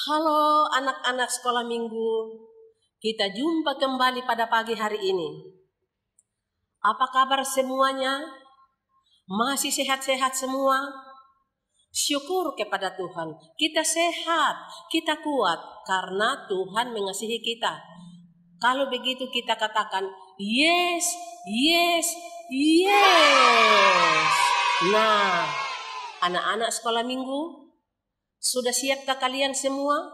Halo anak-anak sekolah minggu, kita jumpa kembali pada pagi hari ini. Apa kabar semuanya? Masih sehat-sehat semua? Syukur kepada Tuhan, kita sehat, kita kuat karena Tuhan mengasihi kita. Kalau begitu kita katakan, yes, yes, yes. Nah, anak-anak sekolah minggu, sudah siapkah kalian semua?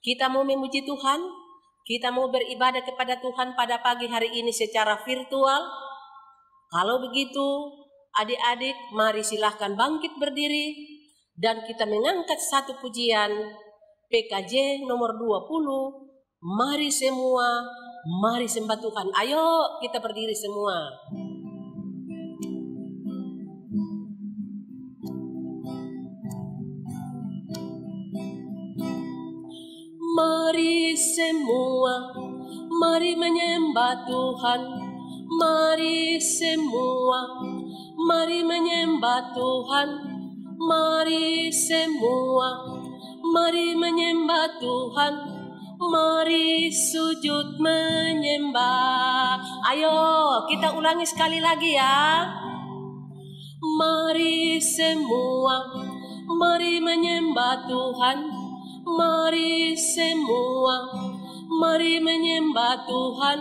Kita mau memuji Tuhan, kita mau beribadah kepada Tuhan pada pagi hari ini secara virtual. Kalau begitu, adik-adik mari silahkan bangkit berdiri dan kita mengangkat satu pujian PKJ nomor 20. Mari semua, mari sembah Tuhan. Ayo kita berdiri semua. Mari semua, mari menyembah Tuhan. Mari semua, mari menyembah Tuhan. Mari semua, mari menyembah Tuhan. Mari sujud menyembah. Ayo kita ulangi sekali lagi ya. Mari semua, mari menyembah Tuhan. Mari semua, mari menyembah Tuhan.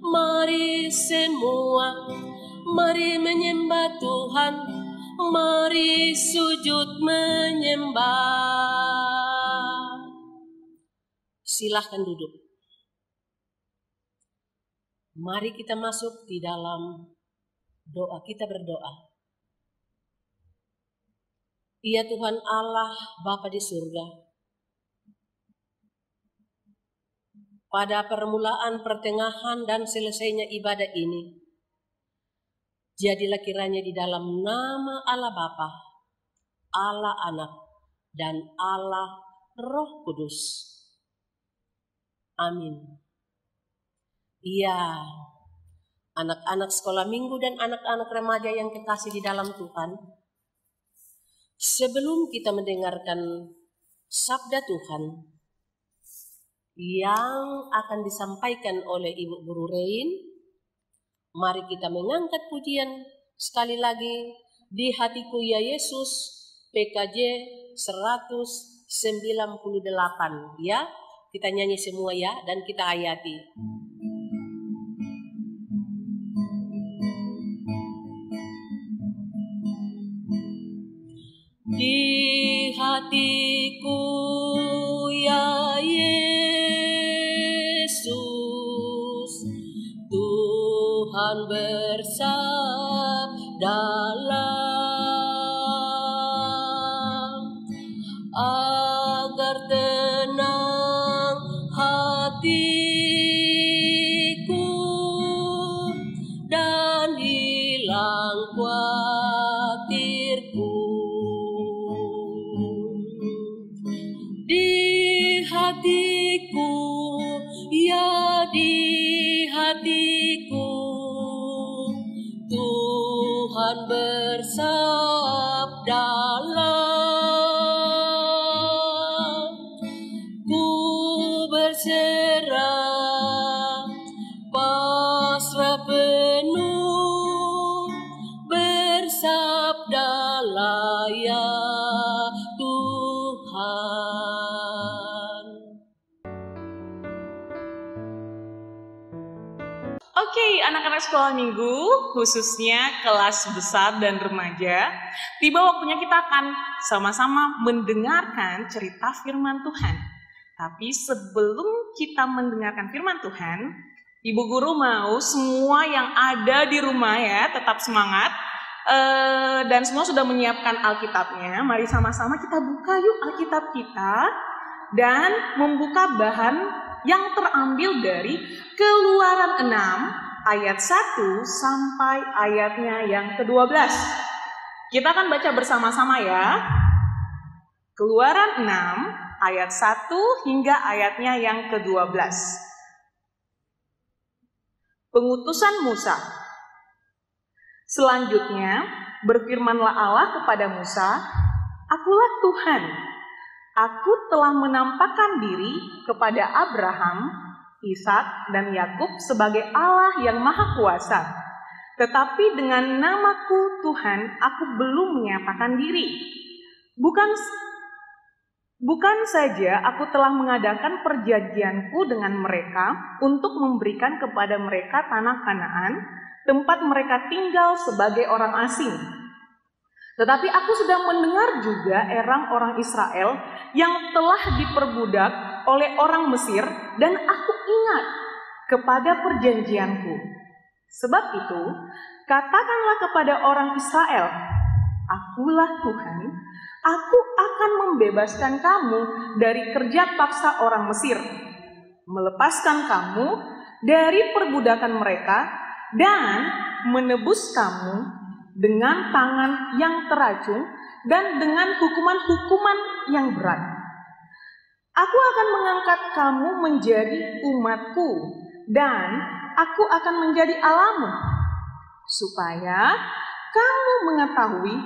Mari semua, mari menyembah Tuhan. Mari sujud menyembah. Silahkan duduk. Mari kita masuk di dalam doa, kita berdoa. Ya Tuhan Allah, Bapa di surga, pada permulaan, pertengahan, dan selesainya ibadah ini, jadilah kiranya di dalam nama Allah Bapa, Allah Anak, dan Allah Roh Kudus. Amin. Iya, anak-anak sekolah minggu dan anak-anak remaja yang kekasih di dalam Tuhan, sebelum kita mendengarkan sabda Tuhan yang akan disampaikan oleh Ibu Guru Rein, mari kita mengangkat pujian sekali lagi, Di Hatiku Ya Yesus, PKJ 198 ya. Kita nyanyi semua ya, dan kita hayati. Di hatiku ya Yesus, Tuhan bersabdalah, agar tenang hatiku dan hilang khawatirku. Di hatiku, ya di hatiku, Tuhan bersabdalah, ku berserah, pasrah penuh, bersabdalah ya Oke, anak-anak sekolah minggu, khususnya kelas besar dan remaja, tiba waktunya kita akan sama-sama mendengarkan cerita firman Tuhan. Tapi sebelum kita mendengarkan firman Tuhan, Ibu Guru mau semua yang ada di rumah ya, tetap semangat. Dan semua sudah menyiapkan Alkitabnya. Mari sama-sama kita buka yuk Alkitab kita dan membuka bahan yang terambil dari Keluaran 6 ayat 1 sampai ayatnya yang ke-12. Kita akan baca bersama-sama ya. Keluaran 6 ayat 1 hingga ayatnya yang ke-12. Pengutusan Musa. Selanjutnya berfirmanlah Allah kepada Musa, "Akulah Tuhan, Aku telah menampakkan diri kepada Abraham, Ishak, dan Yakub sebagai Allah yang Maha Kuasa. Tetapi dengan namaku Tuhan, aku belum menyatakan diri. Bukan saja aku telah mengadakan perjanjianku dengan mereka untuk memberikan kepada mereka tanah Kanaan, tempat mereka tinggal sebagai orang asing. Tetapi aku sudah mendengar juga orang Israel yang telah diperbudak oleh orang Mesir, dan aku ingat kepada perjanjianku. Sebab itu, katakanlah kepada orang Israel, Akulah Tuhan, aku akan membebaskan kamu dari kerja paksa orang Mesir, melepaskan kamu dari perbudakan mereka, dan menebus kamu dengan tangan yang teracung dan dengan hukuman-hukuman yang berat. Aku akan mengangkat kamu menjadi umatku, dan aku akan menjadi Allahmu, supaya kamu mengetahui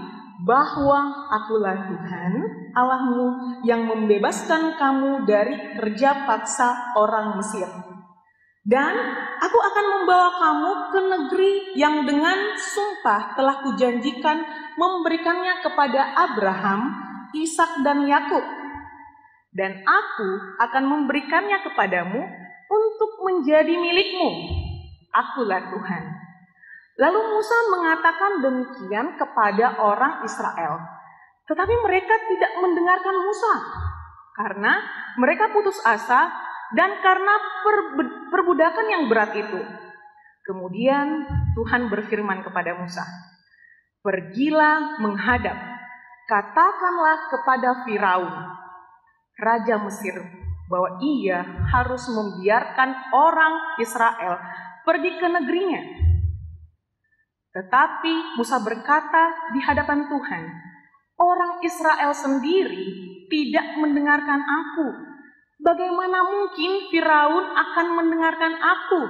bahwa akulah Tuhan Allahmu yang membebaskan kamu dari kerja paksa orang Mesir. Dan aku akan membawa kamu ke negeri yang dengan sumpah telah kujanjikan memberikannya kepada Abraham, Ishak, dan Yakub. Dan aku akan memberikannya kepadamu untuk menjadi milikmu. Akulah Tuhan. Lalu Musa mengatakan demikian kepada orang Israel. Tetapi mereka tidak mendengarkan Musa, karena mereka putus asa dan karena perbudakan yang berat itu. Kemudian Tuhan berfirman kepada Musa, "Pergilah menghadap, katakanlah kepada Firaun, Raja Mesir, bahwa ia harus membiarkan orang Israel pergi ke negerinya." Tetapi Musa berkata di hadapan Tuhan, "Orang Israel sendiri tidak mendengarkan aku. Bagaimana mungkin Firaun akan mendengarkan aku?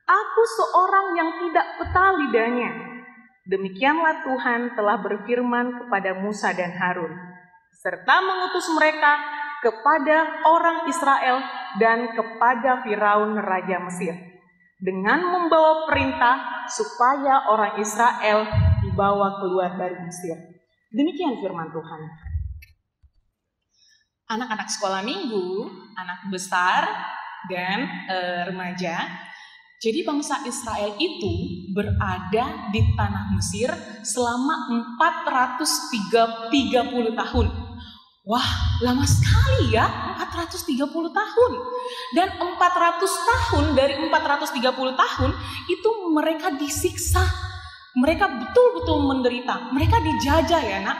Aku seorang yang tidak peta lidahnya." Demikianlah Tuhan telah berfirman kepada Musa dan Harun, serta mengutus mereka kepada orang Israel dan kepada Firaun Raja Mesir, dengan membawa perintah supaya orang Israel dibawa keluar dari Mesir. Demikian firman Tuhan. Anak-anak sekolah minggu, anak besar, dan remaja. Jadi bangsa Israel itu berada di tanah Mesir selama 430 tahun. Wah, lama sekali ya, 430 tahun. Dan 400 tahun dari 430 tahun itu mereka disiksa. Mereka betul-betul menderita. Mereka dijajah ya nak.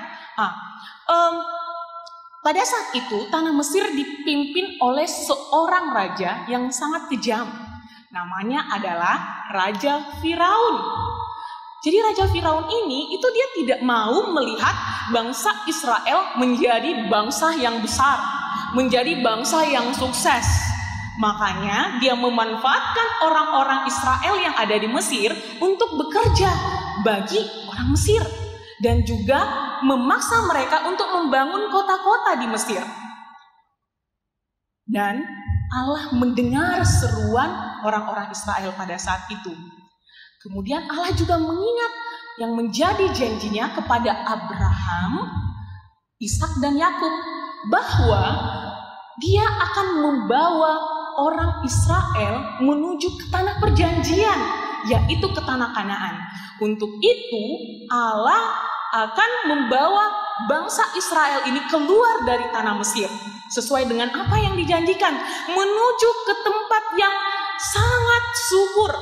Pada saat itu tanah Mesir dipimpin oleh seorang raja yang sangat kejam. Namanya adalah Raja Firaun. Jadi Raja Firaun ini itu dia tidak mau melihat bangsa Israel menjadi bangsa yang besar, menjadi bangsa yang sukses. Makanya dia memanfaatkan orang-orang Israel yang ada di Mesir untuk bekerja bagi orang Mesir. Dan juga memaksa mereka untuk membangun kota-kota di Mesir. Dan Allah mendengar seruan orang-orang Israel pada saat itu. Kemudian Allah juga mengingat yang menjadi janjinya kepada Abraham, Ishak, dan Yakub, bahwa dia akan membawa orang Israel menuju ke tanah perjanjian, yaitu ke tanah Kanaan. Untuk itu Allah akan membawa bangsa Israel ini keluar dari tanah Mesir sesuai dengan apa yang dijanjikan, menuju ke tempat yang sangat subur,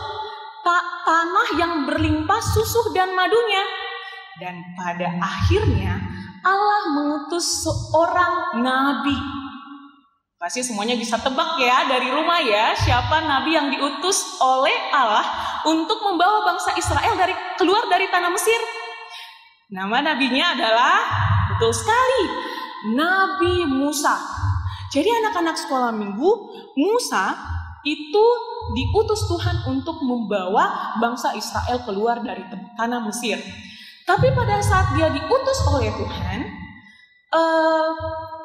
tanah yang berlimpah susu dan madunya. Dan pada akhirnya Allah mengutus seorang nabi. Pasti semuanya bisa tebak ya dari rumah ya, siapa nabi yang diutus oleh Allah untuk membawa bangsa Israel keluar dari tanah Mesir. Nama nabinya adalah, betul sekali, Nabi Musa. Jadi anak-anak sekolah minggu, Musa itu diutus Tuhan untuk membawa bangsa Israel keluar dari tanah Mesir. Tapi pada saat dia diutus oleh Tuhan,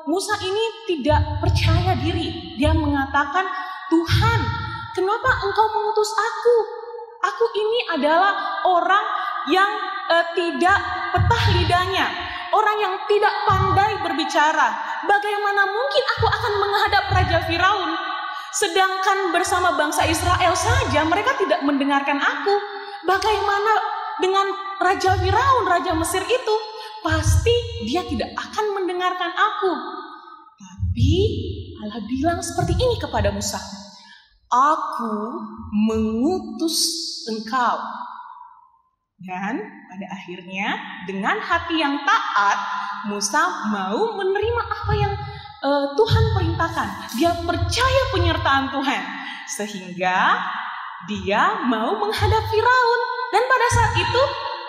Musa ini tidak percaya diri. Dia mengatakan, Tuhan, kenapa engkau mengutus aku? Aku ini adalah orang yang tidak petah lidahnya, orang yang tidak pandai berbicara. Bagaimana mungkin aku akan menghadap Raja Firaun? Sedangkan bersama bangsa Israel saja mereka tidak mendengarkan aku. Bagaimana dengan Raja Firaun, Raja Mesir itu? Pasti dia tidak akan mendengarkan aku. Tapi Allah bilang seperti ini kepada Musa, aku mengutus engkau. Dan pada akhirnya dengan hati yang taat, Musa mau menerima apa yang Tuhan perintahkan. Dia percaya penyertaan Tuhan, sehingga dia mau menghadap Firaun. Dan pada saat itu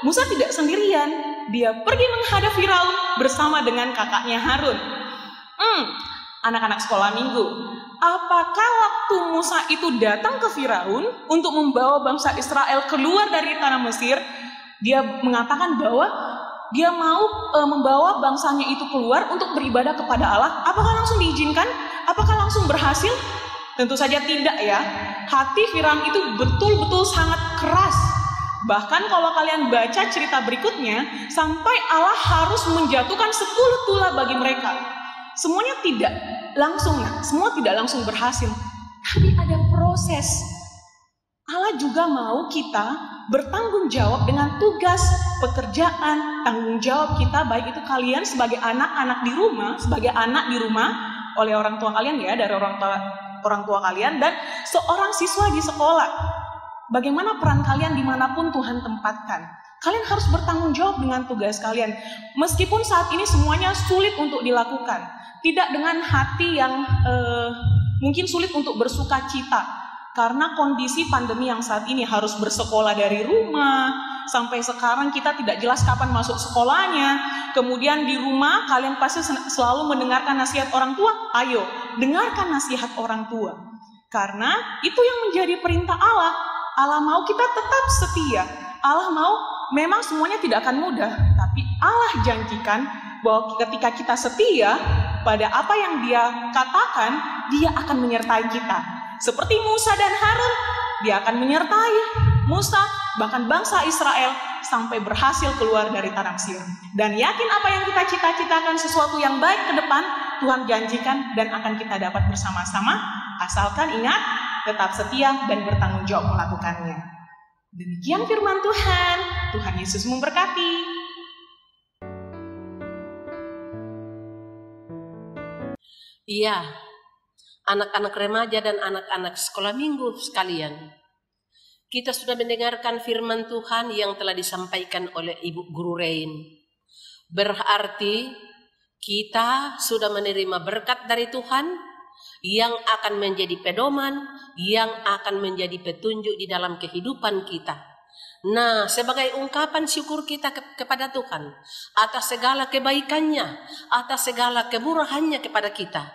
Musa tidak sendirian. Dia pergi menghadap Firaun bersama dengan kakaknya Harun. Anak-anak sekolah minggu, apakah waktu Musa itu datang ke Firaun untuk membawa bangsa Israel keluar dari tanah Mesir, dia mengatakan bahwa dia mau membawa bangsanya itu keluar untuk beribadah kepada Allah? Apakah langsung diizinkan? Apakah langsung berhasil? Tentu saja tidak ya. Hati Firaun itu betul-betul sangat keras. Bahkan kalau kalian baca cerita berikutnya, sampai Allah harus menjatuhkan 10 tula bagi mereka. Semuanya tidak langsung, semua tidak langsung berhasil. Tapi ada proses. Allah juga mau kita bertanggung jawab dengan tugas, pekerjaan, tanggung jawab kita, baik itu kalian sebagai anak-anak di rumah, sebagai anak di rumah oleh orang tua kalian ya, dari orang tua kalian, dan seorang siswa di sekolah. Bagaimana peran kalian dimanapun Tuhan tempatkan? Kalian harus bertanggung jawab dengan tugas kalian. Meskipun saat ini semuanya sulit untuk dilakukan. Tidak dengan hati yang mungkin sulit untuk bersuka cita. Karena kondisi pandemi yang saat ini harus bersekolah dari rumah. Sampai sekarang kita tidak jelas kapan masuk sekolahnya. Kemudian di rumah kalian pasti selalu mendengarkan nasihat orang tua. Ayo, dengarkan nasihat orang tua. Karena itu yang menjadi perintah Allah. Allah mau kita tetap setia. Allah mau memang semuanya tidak akan mudah. Tapi Allah janjikan bahwa ketika kita setia pada apa yang Dia katakan, Dia akan menyertai kita. Seperti Musa dan Harun, Dia akan menyertai Musa, bahkan bangsa Israel, sampai berhasil keluar dari tanah Mesir. Dan yakin apa yang kita cita-citakan sesuatu yang baik ke depan, Tuhan janjikan dan akan kita dapat bersama-sama, asalkan ingat, tetap setia dan bertanggung jawab melakukannya. Demikian firman Tuhan. Tuhan Yesus memberkati. Iya, anak-anak remaja dan anak-anak sekolah minggu sekalian, kita sudah mendengarkan firman Tuhan yang telah disampaikan oleh Ibu Guru Rain. Berarti kita sudah menerima berkat dari Tuhan yang akan menjadi pedoman, yang akan menjadi petunjuk di dalam kehidupan kita. Nah, sebagai ungkapan syukur kita kepada Tuhan atas segala kebaikannya, atas segala kemurahannya kepada kita,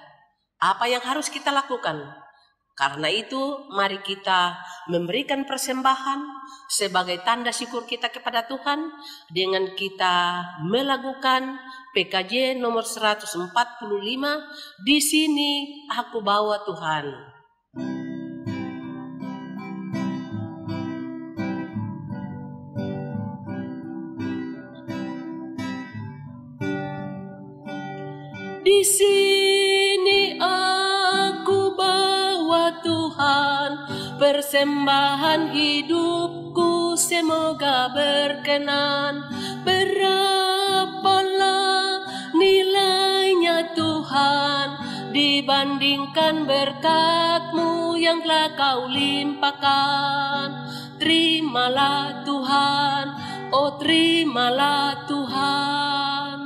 apa yang harus kita lakukan? Karena itu, mari kita memberikan persembahan sebagai tanda syukur kita kepada Tuhan dengan kita melakukan PKJ nomor 145, di sini aku bawa Tuhan. Di sini aku bawa Tuhan, persembahan hidupku semoga berkenan. Berapalah nilainya Tuhan dibandingkan berkat-Mu yang telah Kau limpahkan. Terimalah Tuhan, oh terimalah Tuhan.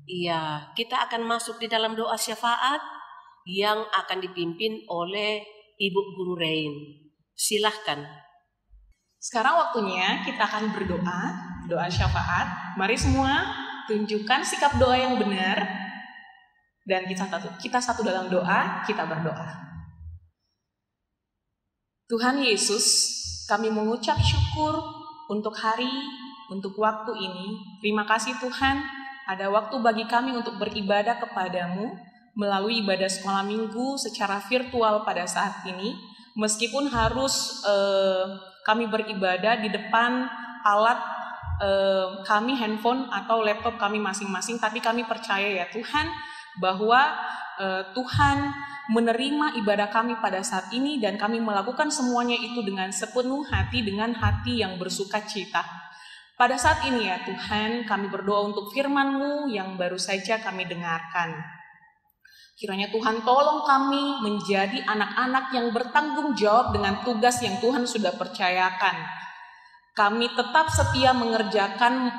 Iya, kita akan masuk di dalam doa syafaat yang akan dipimpin oleh Ibu Guru Rain. Silahkan. Sekarang waktunya kita akan berdoa, doa syafaat. Mari semua tunjukkan sikap doa yang benar. Dan kita satu dalam doa, kita berdoa. Tuhan Yesus, kami mengucap syukur untuk hari, untuk waktu ini. Terima kasih Tuhan, ada waktu bagi kami untuk beribadah kepadamu melalui ibadah sekolah minggu secara virtual pada saat ini. Meskipun harus kami beribadah di depan alat kami, handphone atau laptop kami masing-masing, tapi kami percaya ya Tuhan bahwa Tuhan menerima ibadah kami pada saat ini dan kami melakukan semuanya itu dengan sepenuh hati, dengan hati yang bersuka cita. Pada saat ini ya Tuhan, kami berdoa untuk firman-Mu yang baru saja kami dengarkan. Kiranya Tuhan tolong kami menjadi anak-anak yang bertanggung jawab dengan tugas yang Tuhan sudah percayakan. Kami tetap setia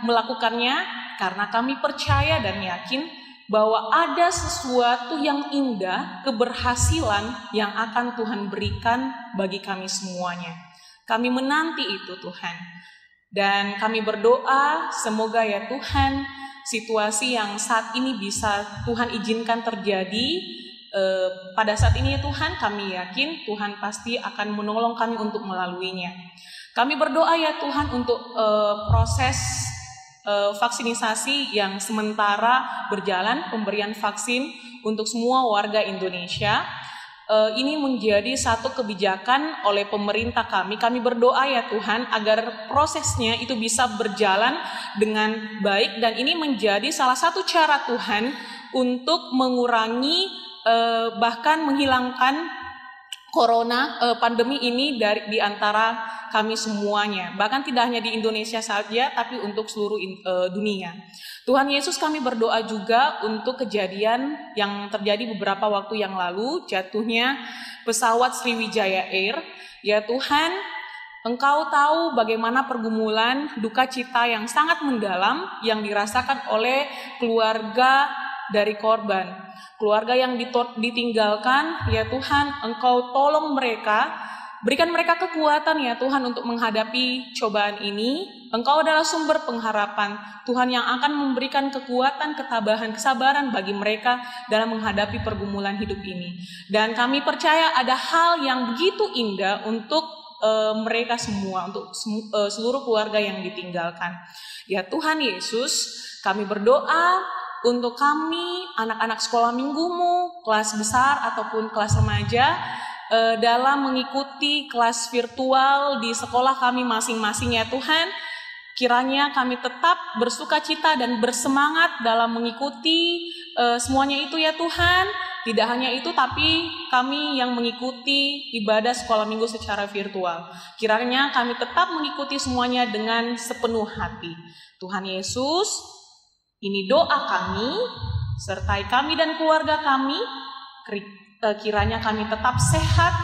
melakukannya karena kami percaya dan yakin bahwa ada sesuatu yang indah, keberhasilan yang akan Tuhan berikan bagi kami semuanya. Kami menanti itu Tuhan. Dan kami berdoa semoga ya Tuhan situasi yang saat ini bisa Tuhan izinkan terjadi pada saat ini ya Tuhan, kami yakin Tuhan pasti akan menolong kami untuk melaluinya. Kami berdoa ya Tuhan untuk proses vaksinisasi yang sementara berjalan, pemberian vaksin untuk semua warga Indonesia. Ini menjadi satu kebijakan oleh pemerintah kami. Kami berdoa ya Tuhan agar prosesnya itu bisa berjalan dengan baik dan ini menjadi salah satu cara Tuhan untuk mengurangi bahkan menghilangkan pandemi ini di antara kami semuanya. Bahkan tidak hanya di Indonesia saja, tapi untuk seluruh dunia. Tuhan Yesus, kami berdoa juga untuk kejadian yang terjadi beberapa waktu yang lalu, jatuhnya pesawat Sriwijaya Air. Ya Tuhan, Engkau tahu bagaimana pergumulan, duka cita yang sangat mendalam yang dirasakan oleh keluarga dari korban. Keluarga yang ditinggalkan, ya Tuhan, Engkau tolong mereka, berikan mereka kekuatan ya Tuhan untuk menghadapi cobaan ini. Engkau adalah sumber pengharapan, Tuhan yang akan memberikan kekuatan, ketabahan, kesabaran bagi mereka dalam menghadapi pergumulan hidup ini. Dan kami percaya ada hal yang begitu indah untuk mereka semua, untuk seluruh keluarga yang ditinggalkan. Ya Tuhan Yesus, kami berdoa untuk kami, anak-anak sekolah minggumu, kelas besar ataupun kelas remaja, dalam mengikuti kelas virtual di sekolah kami masing-masing ya Tuhan. Kiranya kami tetap bersuka cita dan bersemangat dalam mengikuti semuanya itu ya Tuhan. Tidak hanya itu, tapi kami yang mengikuti ibadah sekolah minggu secara virtual. Kiranya kami tetap mengikuti semuanya dengan sepenuh hati. Tuhan Yesus, ini doa kami, sertai kami dan keluarga kami, kiranya kami tetap sehat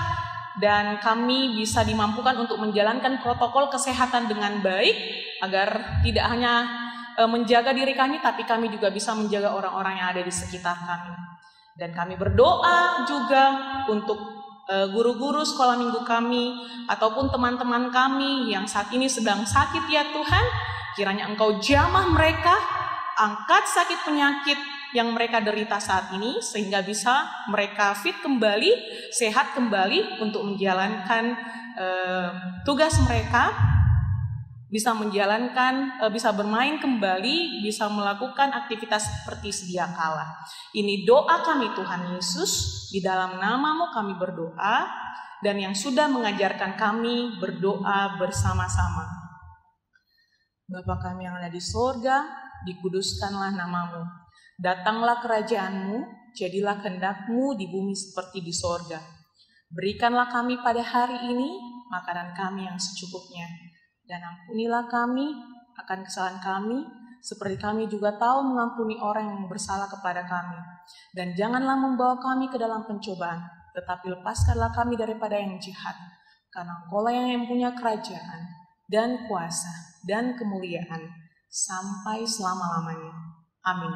dan kami bisa dimampukan untuk menjalankan protokol kesehatan dengan baik, agar tidak hanya menjaga diri kami, tapi kami juga bisa menjaga orang-orang yang ada di sekitar kami. Dan kami berdoa juga untuk guru-guru sekolah minggu kami, ataupun teman-teman kami yang saat ini sedang sakit ya Tuhan, kiranya Engkau jamah mereka, angkat sakit penyakit yang mereka derita saat ini, sehingga bisa mereka fit kembali, sehat kembali untuk menjalankan tugas mereka, bisa bermain kembali, bisa melakukan aktivitas seperti sedia kala. Ini doa kami Tuhan Yesus, di dalam nama-Mu kami berdoa, dan yang sudah mengajarkan kami berdoa bersama-sama. Bapa kami yang ada di sorga, dikuduskanlah nama-Mu. Datanglah kerajaan-Mu, jadilah kehendak-Mu di bumi seperti di sorga. Berikanlah kami pada hari ini makanan kami yang secukupnya. Dan ampunilah kami akan kesalahan kami, seperti kami juga tahu mengampuni orang yang bersalah kepada kami. Dan janganlah membawa kami ke dalam pencobaan, tetapi lepaskanlah kami daripada yang jahat. Karena Engkau-lah yang punya kerajaan, dan kuasa, dan kemuliaan, sampai selama-lamanya. Amin.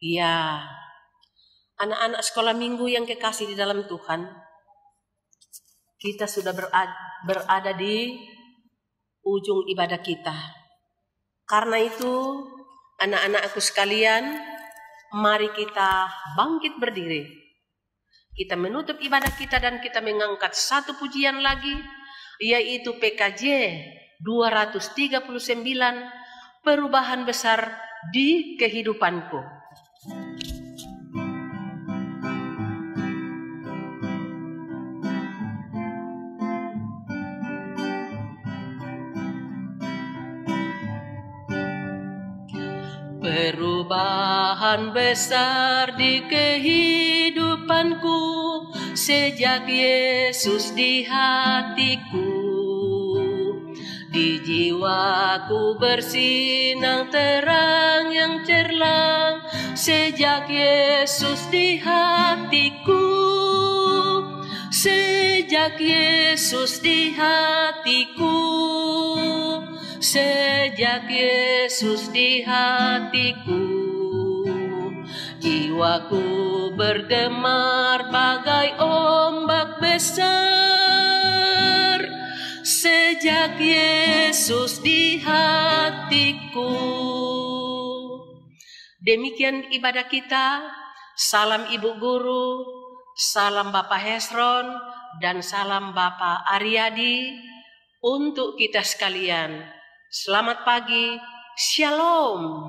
Ya, anak-anak sekolah minggu yang kekasih di dalam Tuhan, kita sudah berada di ujung ibadah kita. Karena itu, anak-anakku sekalian, mari kita bangkit berdiri. Kita menutup ibadah kita dan kita mengangkat satu pujian lagi, yaitu PKJ 239, perubahan besar di kehidupanku. Perubahan besar di kehidupanku sejak Yesus di hatiku. Di jiwaku bersinar terang yang cerlang sejak Yesus di hatiku. Sejak Yesus di hatiku. Sejak Yesus di hatiku, jiwaku bergemar bagai ombak besar. Sejak Yesus di hatiku. Demikian ibadah kita. Salam Ibu Guru, salam Bapak Hesron, dan salam Bapak Aryadi untuk kita sekalian. Selamat pagi, Shalom.